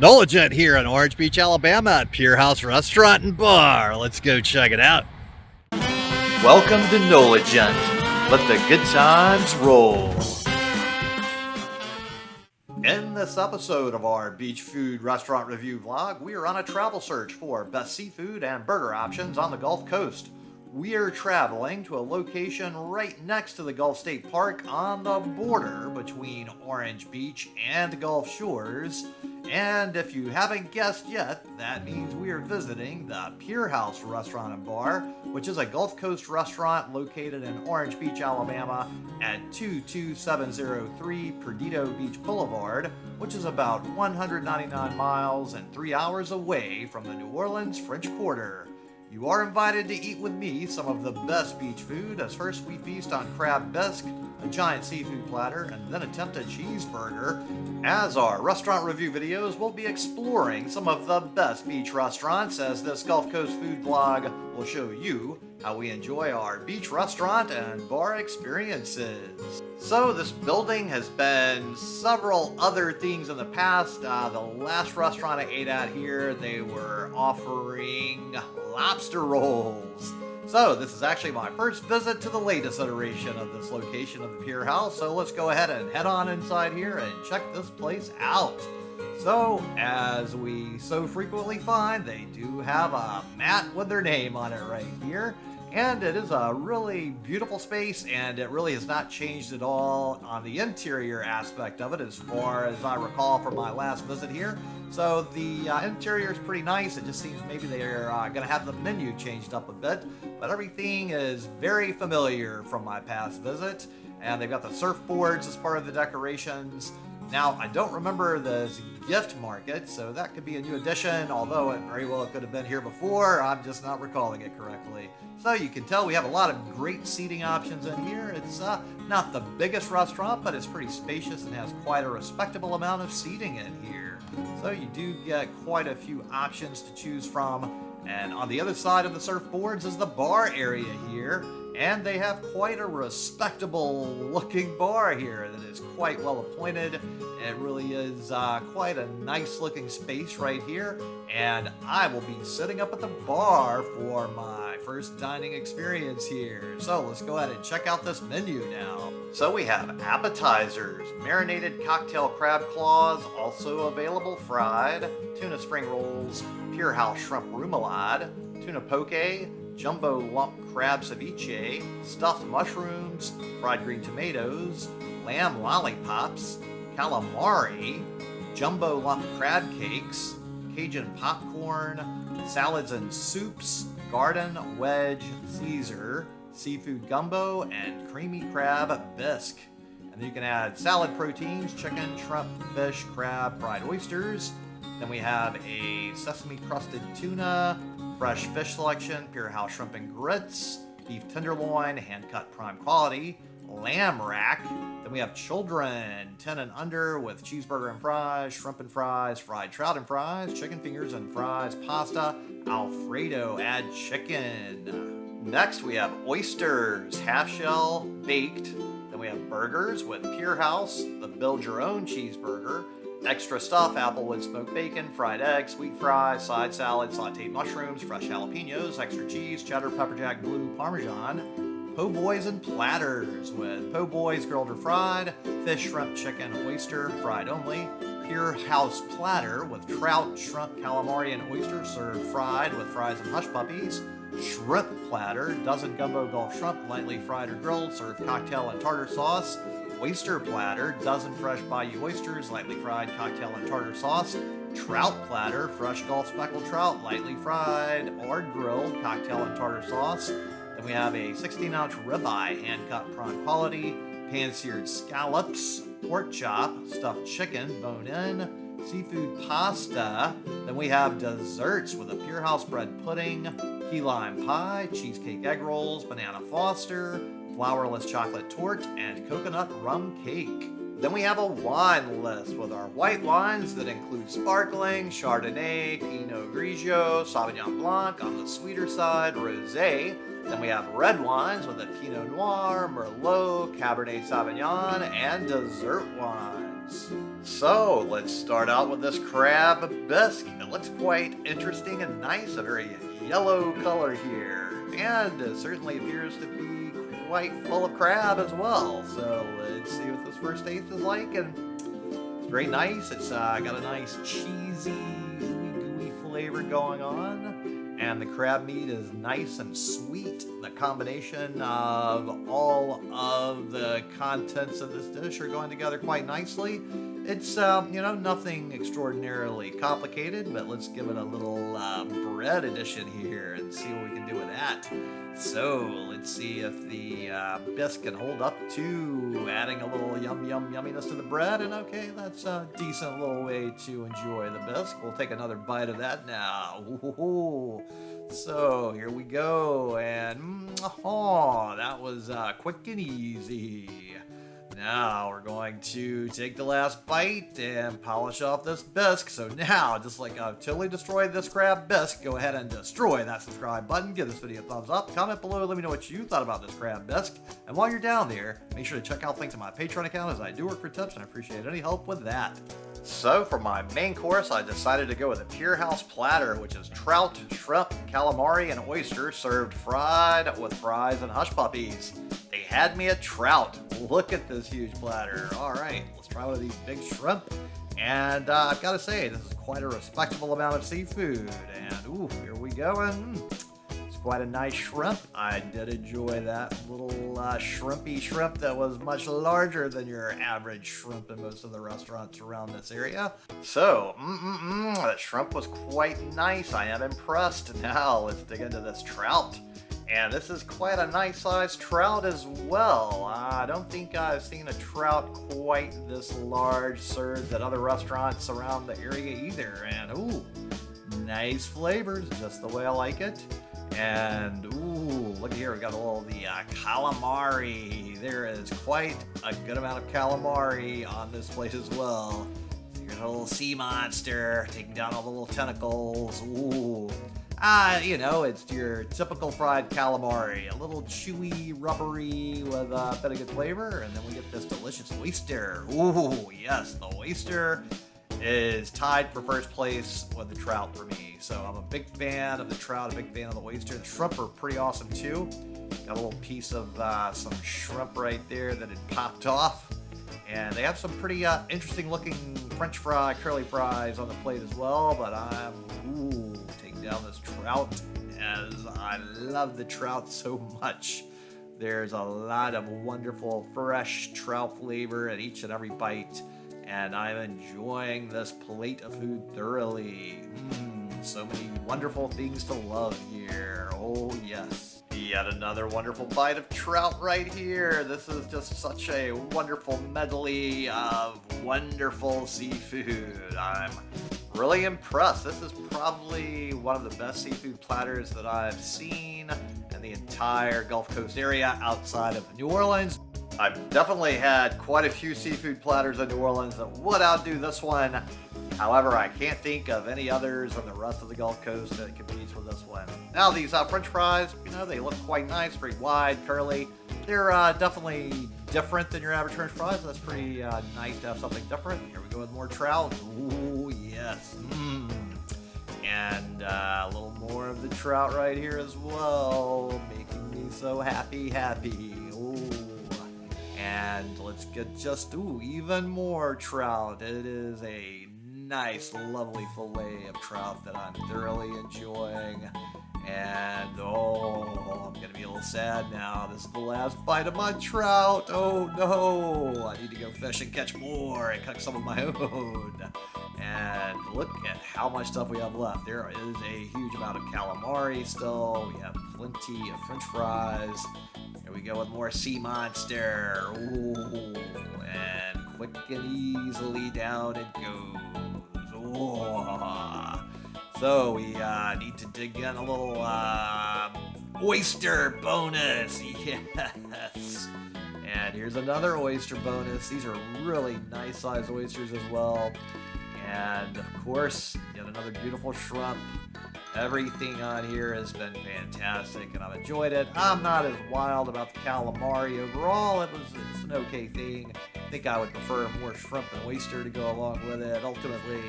Noligent here in Orange Beach, Alabama at Pier House Restaurant and Bar. Let's go check it out. Welcome to Noligent. Let the good times roll. In this episode of our beach food restaurant review vlog, we are on a travel search for best seafood and burger options on the Gulf Coast. We are traveling to a location right next to the Gulf State Park on the border between Orange Beach and Gulf Shores. And if you haven't guessed yet, that means we are visiting the Pier House Restaurant and Bar, which is a Gulf Coast restaurant located in Orange Beach, Alabama at 22703 Perdido Beach Boulevard, which is about 199 miles and 3 hours away from the New Orleans French Quarter. You are invited to eat with me some of the best beach food, as first we feast on crab bisque, a giant seafood platter, and then attempt a cheeseburger. As our restaurant review videos, we'll be exploring some of the best beach restaurants, as this Gulf Coast food vlog will show you how we enjoy our beach restaurant and bar experiences. So this building has been several other things in the past. The last restaurant I ate at here, they were offering lobster rolls. So this is actually my first visit to the latest iteration of this location of the Pier House. So let's go ahead and head on inside here and check this place out. So, as we so frequently find, they do have a mat with their name on it right here. And it is a really beautiful space, and it really has not changed at all on the interior aspect of it as far as I recall from my last visit here. So the interior is pretty nice. It just seems maybe they're going to have the menu changed up a bit, but everything is very familiar from my past visit. And they've got the surfboards as part of the decorations. Now, I don't remember this gift market, so that could be a new addition, although it very well could have been here before. I'm just not recalling it correctly. So you can tell we have a lot of great seating options in here. It's not the biggest restaurant, but it's pretty spacious and has quite a respectable amount of seating in here. So you do get quite a few options to choose from. And on the other side of the surfboards is the bar area here. And they have quite a respectable looking bar here that is quite well appointed. It really is quite a nice looking space right here. And I will be sitting up at the bar for my first dining experience here. So let's go ahead and check out this menu now. So we have appetizers, marinated cocktail crab claws, also available fried, tuna spring rolls, Pier House shrimp remoulade, tuna poke, jumbo lump crab ceviche, stuffed mushrooms, fried green tomatoes, lamb lollipops, calamari, jumbo lump crab cakes, Cajun popcorn, salads and soups, garden wedge Caesar, seafood gumbo, and creamy crab bisque. And then you can add salad proteins, chicken, shrimp, fish, crab, fried oysters. Then we have a sesame crusted tuna, fresh fish selection, Pier House shrimp and grits, beef tenderloin, hand-cut prime quality, lamb rack. Then we have children, 10 and under, with cheeseburger and fries, shrimp and fries, fried trout and fries, chicken fingers and fries, pasta, Alfredo, add chicken. Next we have oysters, half shell, baked. Then we have burgers with Pier House, the build your own cheeseburger, extra stuff, applewood smoked bacon, fried eggs, sweet fries, side salad, sauteed mushrooms, fresh jalapenos, extra cheese, cheddar, pepper jack, blue, parmesan, po' boys and platters with po' boys grilled or fried, fish, shrimp, chicken, oyster, fried only, Pier House platter with trout, shrimp, calamari, and oyster served fried with fries and hush puppies, shrimp platter, dozen gumbo Gulf shrimp, lightly fried or grilled, served cocktail and tartar sauce, oyster platter, dozen fresh bayou oysters, lightly fried, cocktail and tartar sauce, trout platter, fresh Gulf speckled trout, lightly fried or grilled, cocktail and tartar sauce. Then we have a 16-ounce ribeye, hand-cut prawn quality, pan-seared scallops, pork chop, stuffed chicken, bone-in, seafood pasta. Then we have desserts with a Pier House bread pudding, key lime pie, cheesecake egg rolls, banana foster, flourless chocolate torte, and coconut rum cake. Then we have a wine list with our white wines that include sparkling, Chardonnay, Pinot Grigio, Sauvignon Blanc on the sweeter side, Rosé. Then we have red wines with a Pinot Noir, Merlot, Cabernet Sauvignon, and dessert wines. So let's start out with this crab bisque. It looks quite interesting and nice, a very yellow color here, and it certainly appears to be quite full of crab as well. So let's see what this first taste is like, and it's very nice. It's got a nice cheesy, gooey flavor going on, and the crab meat is nice and sweet. The combination of all of the contents of this dish are going together quite nicely. It's, nothing extraordinarily complicated, but let's give it a little bread addition here and see what we can do with that. So let's see if the bisque can hold up to adding a little yumminess to the bread. And okay, that's a decent little way to enjoy the bisque. We'll take another bite of that now. Ooh. So here we go, and that was quick and easy. Now we're going to take the last bite and polish off this bisque. So now, just like I've totally destroyed this crab bisque, go ahead and destroy that subscribe button. Give this video a thumbs up. Comment below. Let me know what you thought about this crab bisque. And while you're down there, make sure to check out links to my Patreon account, as I do work for tips and I appreciate any help with that. So for my main course, I decided to go with a Pier House platter, which is trout, shrimp, calamari, and oyster served fried with fries and hush puppies. They had me a trout. Look at this huge platter. All right, let's try one of these big shrimp. And I've got to say, this is quite a respectable amount of seafood. And ooh, here we go. And it's quite a nice shrimp. I did enjoy that little shrimpy shrimp that was much larger than your average shrimp in most of the restaurants around this area. So, that shrimp was quite nice. I am impressed. Now let's dig into this trout. And this is quite a nice sized trout as well. I don't think I've seen a trout quite this large served at other restaurants around the area either. And ooh, nice flavors, just the way I like it. And ooh, look here, we got all the calamari. There is quite a good amount of calamari on this plate as well. So here's a little sea monster taking down all the little tentacles. Ooh. It's your typical fried calamari, a little chewy, rubbery with a bit of good flavor, and then we get this delicious oyster. Ooh, yes, the oyster is tied for first place with the trout for me. So I'm a big fan of the trout, a big fan of the oyster. The shrimp are pretty awesome too. Got a little piece of some shrimp right there that had popped off. And they have some pretty interesting looking French fry, curly fries on the plate as well. But I'm taking down this trout, as I love the trout so much. There's a lot of wonderful fresh trout flavor at each and every bite. And I'm enjoying this plate of food thoroughly. So many wonderful things to love here. Oh yes. Yet another wonderful bite of trout right here. This is just such a wonderful medley of wonderful seafood. I'm really impressed. This is probably one of the best seafood platters that I've seen in the entire Gulf Coast area outside of New Orleans. I've definitely had quite a few seafood platters in New Orleans that would outdo this one. However, I can't think of any others on the rest of the Gulf Coast that competes with this one. Now, these French fries, they look quite nice, very wide, curly. They're definitely different than your average French fries. That's pretty nice to have something different. Here we go with more trout. Ooh, yes. And a little more of the trout right here as well, making me so happy. Ooh. And let's get just, even more trout. It is a nice, lovely fillet of trout that I'm thoroughly enjoying. And I'm gonna be a little sad now. This is the last bite of my trout. Oh no, I need to go fish and catch more and cook some of my own. And look at how much stuff we have left. There is a huge amount of calamari still. We have plenty of French fries. Here we go with more sea monster. Ooh, and quick and easily down it goes. Ooh. So we need to dig in a little oyster bonus. Yes. And here's another oyster bonus. These are really nice sized oysters as well. And of course, yet another beautiful shrimp. Everything on here has been fantastic, and I've enjoyed it. I'm not as wild about the calamari overall. It's an okay thing. I think I would prefer more shrimp and oyster to go along with it. Ultimately,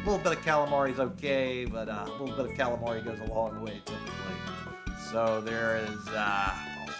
a little bit of calamari is okay, but a little bit of calamari goes a long way typically. So there is a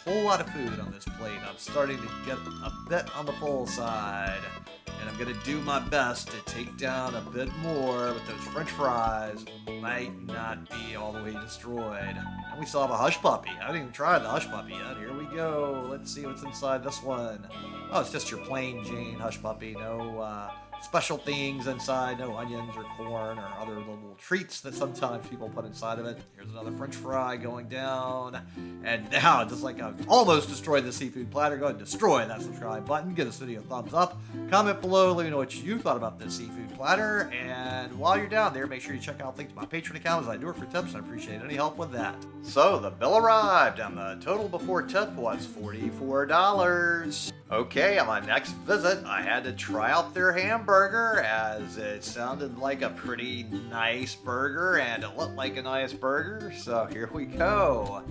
whole lot of food on this plate. I'm starting to get a bit on the full side. And I'm going to do my best to take down a bit more, but those french fries might not be all the way destroyed. And we still have a hush puppy. I haven't even tried the hush puppy yet. Here we go. Let's see what's inside this one. Oh, it's just your plain Jane hush puppy. No special things inside. No onions or corn or other little treats that sometimes people put inside of it. Here's another french fry going down. And now, just like I've almost destroyed the seafood platter, go ahead and destroy that subscribe button. Give this video a thumbs up. Comment below. Let me know what you thought about this seafood platter. And while you're down there, make sure you check out links to my Patreon account, as I do it for tips, and I appreciate any help with that. So the bill arrived, and the total before tip was $44. Okay, on my next visit, I had to try out their hamburger, as it sounded like a pretty nice burger and it looked like a nice burger. So here we go.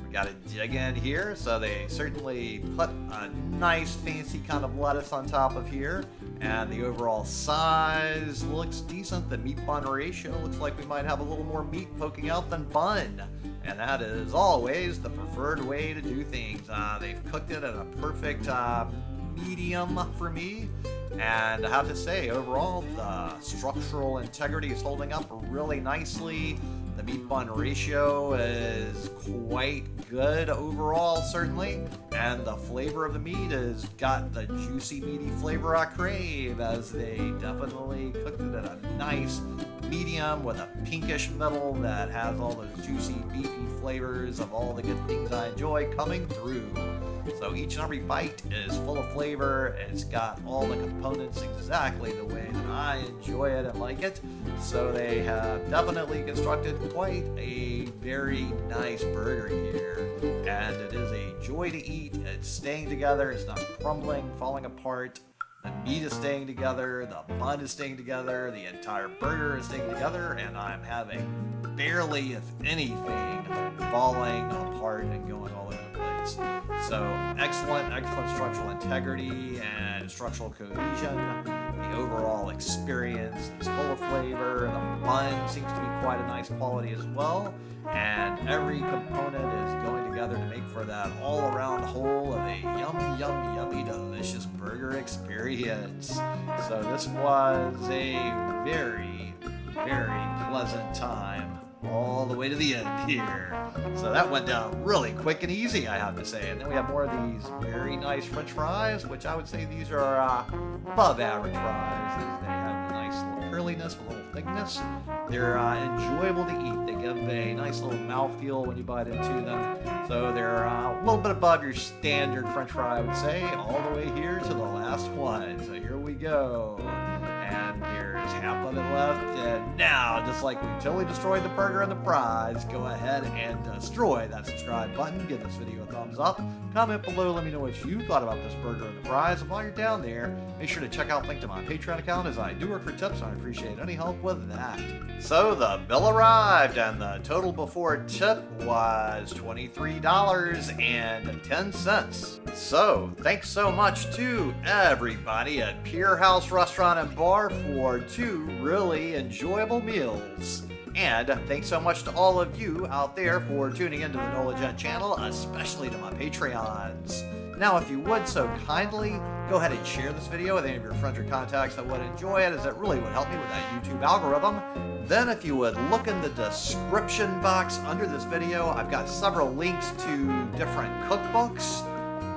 We got to dig in here. So they certainly put a nice fancy kind of lettuce on top of here, and the overall size looks decent. The meat bun ratio looks like we might have a little more meat poking out than bun. And that is always the preferred way to do things. They've cooked it at a perfect medium for me. And I have to say, overall, the structural integrity is holding up really nicely. The meat bun ratio is quite good overall, certainly. And the flavor of the meat has got the juicy, meaty flavor I crave, as they definitely cooked it at a nice medium with a pinkish middle that has all those juicy, beefy flavors of all the good things I enjoy coming through. So each and every bite is full of flavor. It's got all the components exactly the way that I enjoy it and like it. So they have definitely constructed quite a very nice burger here. And it is a joy to eat. It's staying together. It's not crumbling, falling apart. The meat is staying together, the bun is staying together, the entire burger is staying together, and I'm having barely, if anything, falling apart and going all over the place. So excellent structural integrity and structural cohesion. The overall experience is full of flavor. The bun seems to be quite a nice quality as well. And every component is going together to make for that all-around whole of a yummy, yummy, yummy, delicious burger experience. So this was a very, very pleasant time all the way to the end here. So that went down really quick and easy, I have to say. And then we have more of these very nice french fries, which I would say these are above average fries. They have a nice little curliness, a little thickness. They're enjoyable to eat. They give a nice little mouthfeel when you bite into them. So they're a little bit above your standard french fry, I would say, all the way here to the last one. So here we go. And there's half of it left. And now, just like we totally destroyed the burger and the fries, go ahead and destroy that subscribe button. Give this video a thumbs up. Comment below. Let me know what you thought about this burger and the fries. And while you're down there, make sure to check out the link to my Patreon account, as I do work for tips, and I appreciate any help with that. So the bill arrived, and the total before tip was $23.10. So thanks so much to everybody at Pier House Restaurant and Bar for 2 really enjoyable meals. And thanks so much to all of you out there for tuning into the NOLA Gent channel, especially to my Patreons. Now, if you would so kindly, go ahead and share this video with any of your friends or contacts that would enjoy it, as it really would help me with that YouTube algorithm. Then if you would look in the description box under this video, I've got several links to different cookbooks.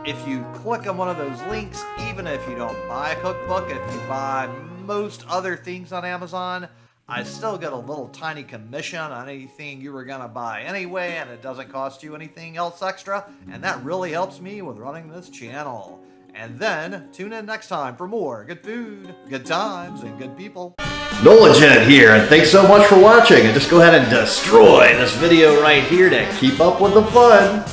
If you click on one of those links, even if you don't buy a cookbook, if you buy most other things on Amazon, I still get a little tiny commission on anything you were going to buy anyway, and it doesn't cost you anything else extra, and that really helps me with running this channel. And then, tune in next time for more good food, good times, and good people. NOLA Gent here, and thanks so much for watching, and just go ahead and destroy this video right here to keep up with the fun.